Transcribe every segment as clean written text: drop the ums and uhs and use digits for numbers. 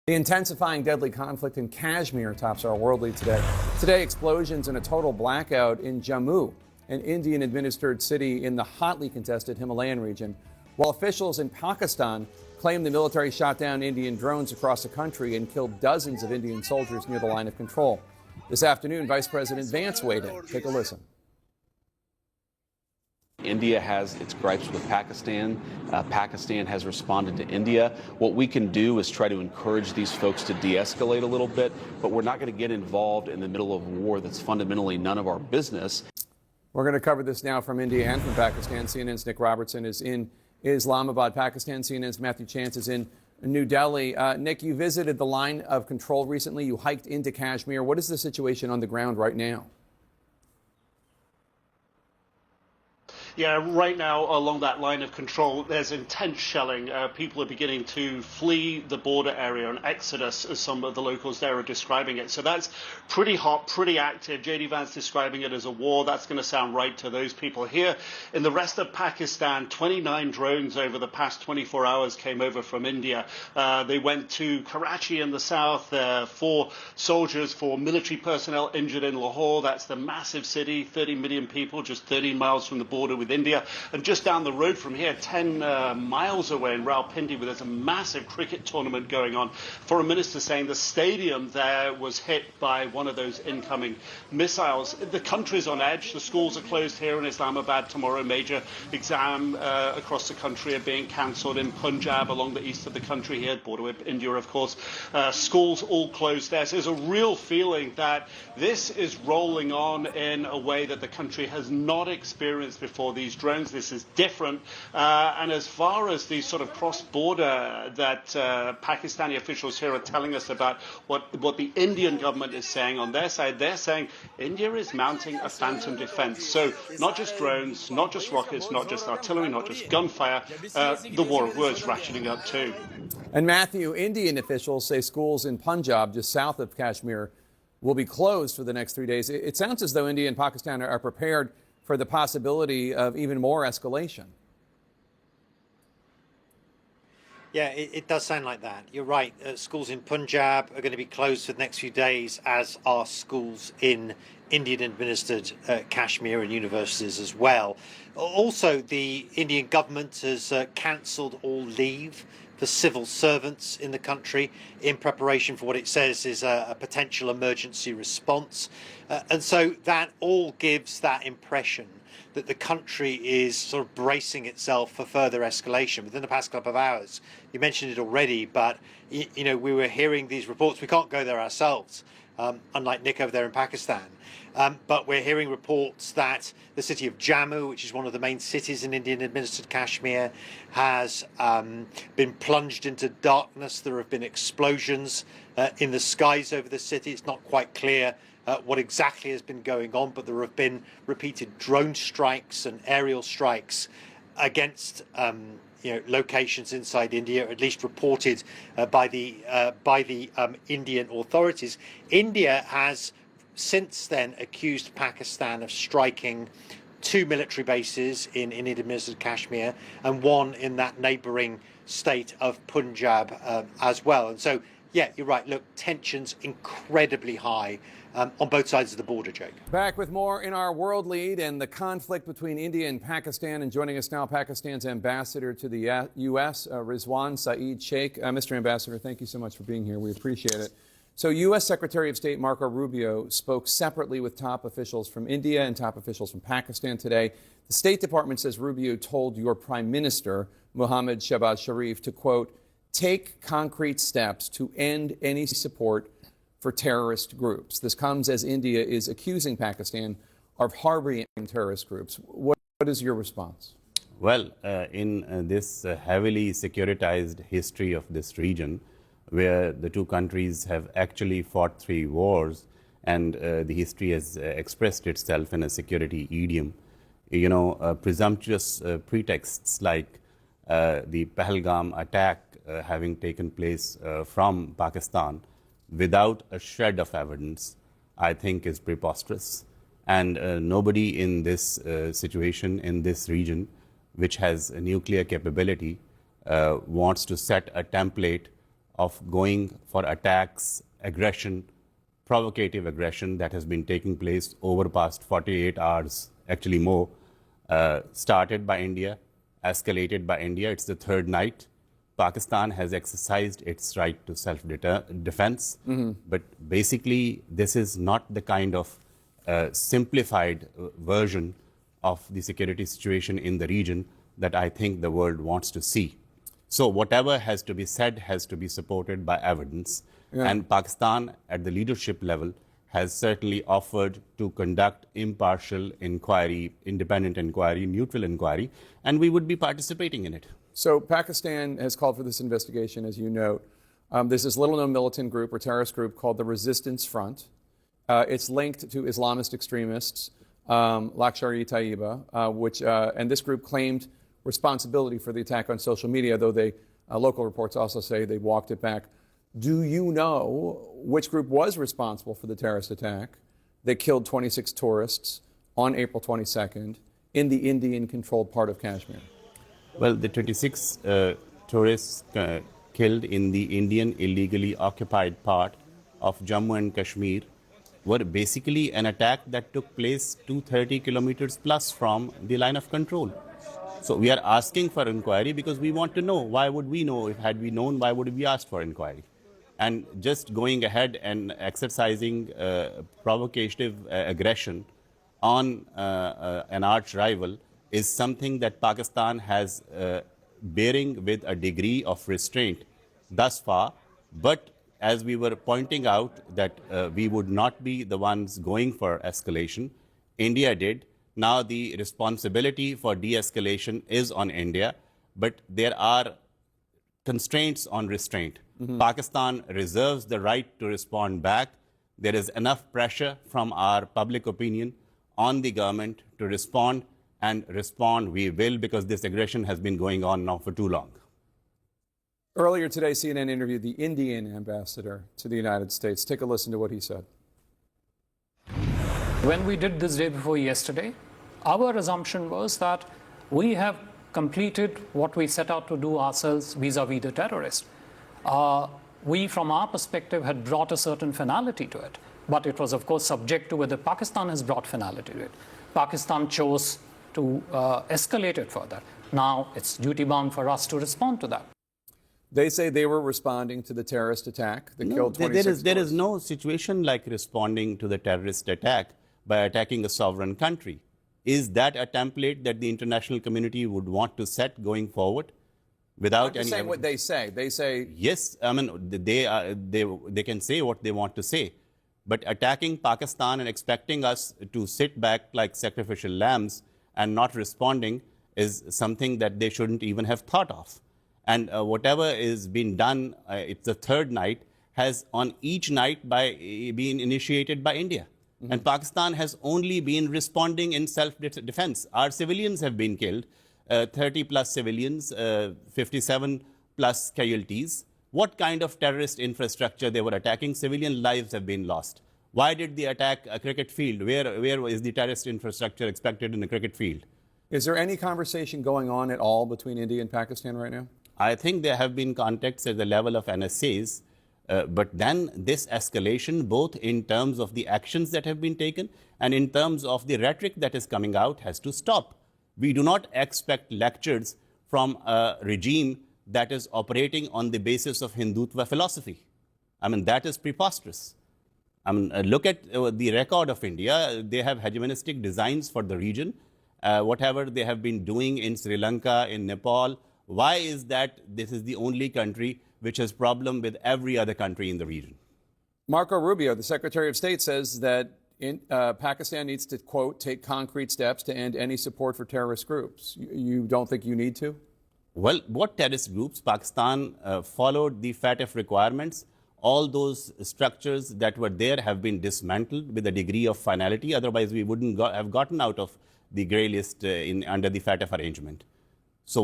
The intensifying deadly conflict in Kashmir tops our world lead today. Today, explosions and a total blackout in Jammu, an Indian-administered city in the hotly contested Himalayan region, while officials in Pakistan claim the military shot down Indian drones across the country and killed dozens of Indian soldiers near the line of control. This afternoon, Vice President Vance weighed in. Take a listen. India has its gripes with Pakistan. Pakistan has responded to India. What we can do is try to encourage these folks to de-escalate a little bit, but we're not going to get involved in the middle of a war that's fundamentally none of our business. We're going to cover this now from India and from Pakistan. CNN's Nick Robertson is in Islamabad, Pakistan. CNN's Matthew Chance is in New Delhi. Nick, you visited the line of control recently. You hiked into Kashmir. What is the situation on the ground right now? Yeah, right now along that line of control, there's intense shelling. People are beginning to flee the border area, an exodus, as some of the locals there are describing it. So that's pretty hot, pretty active. J.D. Vance describing it as a war. That's going to sound right to those people here. In the rest of Pakistan, 29 drones over the past 24 hours came over from India. They went to Karachi in the south. 4 soldiers, 4 military personnel injured in Lahore. That's the massive city, 30 million people, just 13 miles from the border with India. And just down the road from here, 10 miles away in Rawalpindi, where there's a massive cricket tournament going on, foreign minister saying the stadium there was hit by one of those incoming missiles. The country's on edge. The schools are closed here in Islamabad tomorrow. Major exam across the country are being cancelled in Punjab, along the east of the country here, border with India, of course. Schools all closed there. So there's a real feeling that this is rolling on in a way that the country has not experienced before. These drones, this is different. And as far as the sort of cross-border that Pakistani officials here are telling us about what the Indian government is saying on their side, they're saying India is mounting a phantom defense. So not just drones, not just rockets, not just artillery, not just gunfire, the war of words ratcheting up too. And Matthew, Indian officials say schools in Punjab, just south of Kashmir, will be closed for the next 3 days. It sounds as though India and Pakistan are prepared for the possibility of even more escalation. Yeah, it does sound like that. You're right. Schools in Punjab are going to be closed for the next few days, as are schools in Indian-administered Kashmir and universities as well. Also, the Indian government has cancelled all leave for civil servants in the country in preparation for what it says is a potential emergency response. And so that all gives that impression that the country is sort of bracing itself for further escalation within the past couple of hours. You mentioned it already, but you know, we were hearing these reports. We can't go there ourselves, unlike Nick over there in Pakistan. But we're hearing reports that the city of Jammu, which is one of the main cities in Indian-administered Kashmir, has been plunged into darkness. There have been explosions in the skies over the city. It's not quite clear what exactly has been going on, but there have been repeated drone strikes and aerial strikes against locations inside India, at least reported by the Indian authorities. India has since then accused Pakistan of striking 2 military bases in Indian-administered Kashmir and 1 in that neighbouring state of Punjab as well. And so, yeah, you're right. Look, tensions incredibly high on both sides of the border, Jake. Back with more in our world lead and the conflict between India and Pakistan. And joining us now, Pakistan's ambassador to the U.S., Rizwan Saeed Sheikh. Mr. Ambassador, thank you so much for being here. We appreciate it. So U.S. Secretary of State Marco Rubio spoke separately with top officials from India and top officials from Pakistan today. The State Department says Rubio told your Prime Minister, Mohammad Shehbaz Sharif, to, quote, take concrete steps to end any support for terrorist groups. This comes as India is accusing Pakistan of harboring terrorist groups. What is your response? Well, in this heavily securitized history of this region, where the two countries have actually fought 3 wars, and the history has expressed itself in a security idiom, you know, presumptuous pretexts like the Pahalgam attack having taken place from Pakistan without a shred of evidence, I think is preposterous. And nobody in this situation, in this region, which has a nuclear capability, wants to set a template of going for attacks, aggression, provocative aggression that has been taking place over past 48 hours, actually more, started by India, escalated by India. It's the third night. Pakistan has exercised its right to self-defense, but basically this is not the kind of simplified version of the security situation in the region that I think the world wants to see. So whatever has to be said has to be supported by evidence. Yeah. And Pakistan at the leadership level has certainly offered to conduct impartial inquiry, independent inquiry, neutral inquiry, and we would be participating in it. So Pakistan has called for this investigation, as you note. There's this little-known militant group or terrorist group called the Resistance Front. It's linked to Islamist extremists, Lashkar-e-Taiba, and this group claimed responsibility for the attack on social media, though local reports also say they walked it back. Do you know which group was responsible for the terrorist attack that killed 26 tourists on April 22nd in the Indian-controlled part of Kashmir? Well, the 26 tourists killed in the Indian illegally occupied part of Jammu and Kashmir were basically an attack that took place 230 kilometers plus from the line of control. So we are asking for inquiry because we want to know. Why would we know? If had we known, why would we ask for inquiry? And just going ahead and exercising provocative aggression on an arch rival is something that Pakistan has bearing with a degree of restraint thus far. But as we were pointing out that we would not be the ones going for escalation, India did. Now the responsibility for de-escalation is on India, but there are constraints on restraint. Pakistan reserves the right to respond back. There is enough pressure from our public opinion on the government to respond, and respond we will, because this aggression has been going on now for too long. Earlier today, CNN interviewed the Indian ambassador to the United States. Take a listen to what he said. When we did this day before yesterday, our assumption was that we have completed what we set out to do ourselves vis-a-vis the terrorists. We, from our perspective, had brought a certain finality to it, but it was, of course, subject to whether Pakistan has brought finality to it. Pakistan chose to escalate it further. Now it's duty-bound for us to respond to that. They say they were responding to the terrorist attack that killed 26 there is no situation like responding to the terrorist attack by attacking a sovereign country. Is that a template that the international community would want to set going forward? Without I'm just any saying what they say. They say yes. I mean, they can say what they want to say, but attacking Pakistan and expecting us to sit back like sacrificial lambs and not responding is something that they shouldn't even have thought of. And whatever is being done, it's the third night, has on each night been initiated by India. And Pakistan has only been responding in self-defense. Our civilians have been killed, 30 plus civilians, 57 plus casualties. What kind of terrorist infrastructure they were attacking? Civilian lives have been lost. Why did they attack a cricket field? Where is the terrorist infrastructure expected in a cricket field? Is there any conversation going on at all between India and Pakistan right now? I think there have been contacts at the level of NSAs, but then this escalation, both in terms of the actions that have been taken and in terms of the rhetoric that is coming out, has to stop. We do not expect lectures from a regime that is operating on the basis of Hindutva philosophy. I mean, that is preposterous. I mean, look at the record of India. They have hegemonistic designs for the region. Whatever they have been doing in Sri Lanka, in Nepal, why is that this is the only country which has problem with every other country in the region? Marco Rubio, the Secretary of State, says that Pakistan needs to, quote, take concrete steps to end any support for terrorist groups. You don't think you need to? Well, what terrorist groups? Pakistan followed the FATF requirements. All those structures that were there have been dismantled with a degree of finality. Otherwise, we wouldn't have gotten out of the grey list under the FATF arrangement. So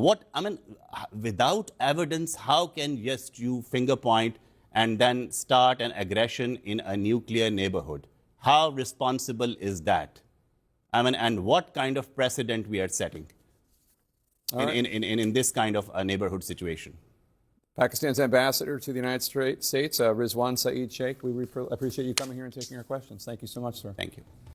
without evidence, how can just you finger point and then start an aggression in a nuclear neighborhood? How responsible is that? And what kind of precedent we are setting in this kind of a neighborhood situation? Pakistan's ambassador to the United States, Rizwan Saeed Sheikh, we appreciate you coming here and taking our questions. Thank you so much, sir. Thank you.